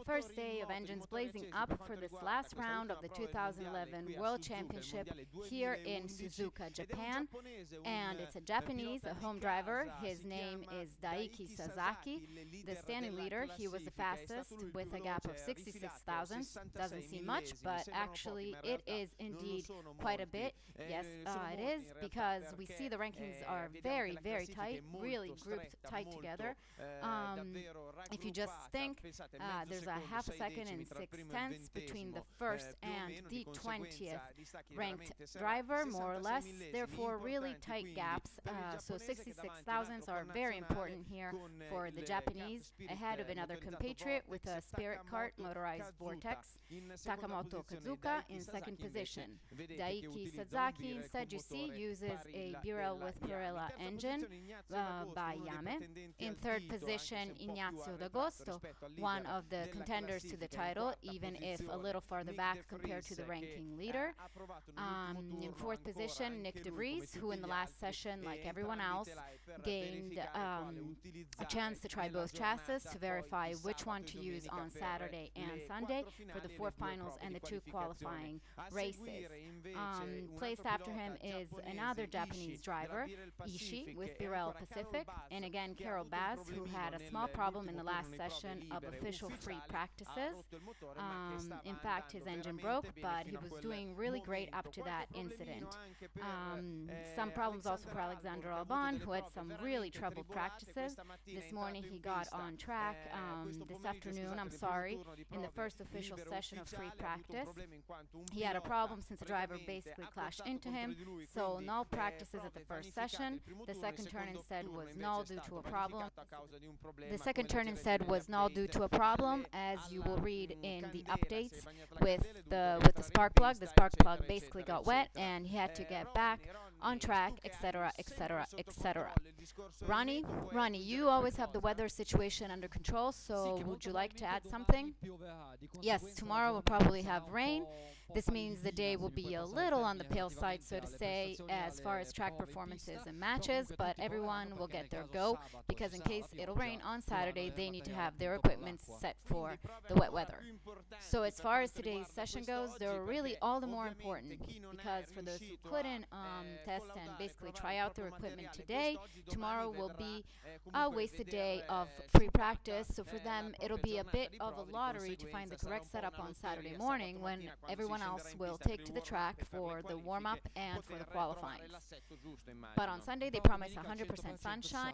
First day of engines blazing up for this last round of the 2011 World Championship here in Suzuka, Japan. And it's a Japanese, a home driver. His name is Daiki Sasaki, the standing leader. He was the fastest with a gap of 66 thousandths. Doesn't seem much, but actually it is indeed quite a bit. Yes, it is, because we see the rankings are very, very tight, really grouped tight together. If you just think, there's a half a second and 6/10 between the first and the 20th ranked driver, more or less. Therefore, really tight gaps. So 66 thousandths are very important here for the Japanese, ahead of another compatriot with a Spirit Kart motorized Vortex, Takamoto Kazuka, in second position. Daiki Sasaki, instead, you see, uses a Birel with Pirella engine by Yame. In third position, Ignazio D'Agosto, one of the contenders to the title, even if a little farther back compared to the ranking leader. In fourth position, Nick De Vries, who in the last session, like everyone else, gained a chance to try both chassis to verify which one to use on Saturday and Sunday for the four finals and the two qualifying races. Placed after him is another Japanese driver, Ishii, with Birel Pacific, and again Carol Baz, who had a small problem in the last session of official free practices. In fact, his engine broke, but he was doing really great up to that incident. Some problems also for Alexander Alban, who had some really troubled practices. This morning he got on track. This afternoon, in the first official session of free practice, he had a problem since the driver basically clashed into him, so null practices at the first session. The second turn instead was null due to a problem. As you will read in the updates with the spark plug. The spark plug basically got wet, and he had to get back on track, etc., etc., etc. Ronnie, you always have the weather situation under control, so would you like to add something? Yes, tomorrow we'll probably have rain. This means the day will be a little on the pale side, so to say, as far as track performances and matches, but everyone will get their go, because in case it'll rain on Saturday, they need to have their equipment set for the wet weather. So as far as today's session goes, they're really all the more important, because for those who couldn't test and basically try out their equipment today, tomorrow will be a wasted day of free practice, so for them it'll be a bit of a lottery to find the correct setup on Saturday morning, when everyone else will take to the track for the warm-up and for the qualifying. But on Sunday they promise 100% sunshine.